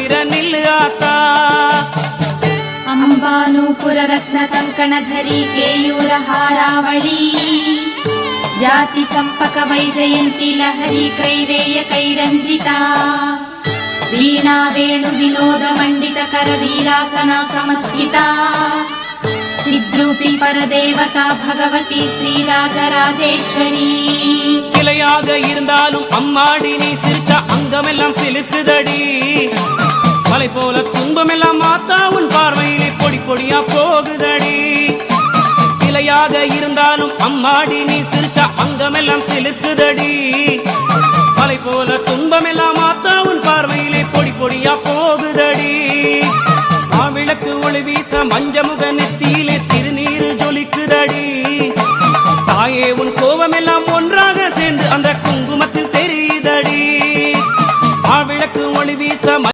ಹತ್ತಿರ ನಿಲ್ಲು ಆತ ಅಂಬಾನೂಪುರ ರತ್ನ ಕಂಕಣಧರಿ ಕೇಯೂರ ಹಾರಾವಳಿ ಜಾತಿ ಚಂಪಕ ವೈಜಯಂತಿ ಲಹರಿ ಕೈವೇಯ ಕೈರಂಜಿತಾ ವೀಣಾ ವೇಣು ವಿನೋದ ಮಂಡಿತ ಕರ ವೀರಾಸನ ಸಮಸ್ಥಿತಾ சித்ரூபி பரதேவதா பகவதி ஸ்ரீராஜராஜேஸ்வரி சிலையாக இருந்தாலும் அம்மாடி நீ சிரிச்சா அங்கமெல்லாம் சிலுக்குதடி மலை போல துன்பமெல்லாம் மாத்தா உன் பார்வையிலே பொடி பொடியா போகுதடி சிலையாக இருந்தாலும் அம்மாடி நீ சிரிச்சா அங்கமெல்லாம் சிலுக்குதடி மலை போல துன்பமெல்லாம் மாத்தா உன் பார்வையிலே பொடி பொடியா போகுதடி விளக்கு ஒளி வீச மஞ்சமுக நெத்தியிலே திருநீரு ஜொலிக்குதடி தாயே உன் கோபமெல்லாம் ஒன்றாக சேர்ந்து அந்த குங்குமத்தில் தெரியுதடி விளக்கு ஒளி வீச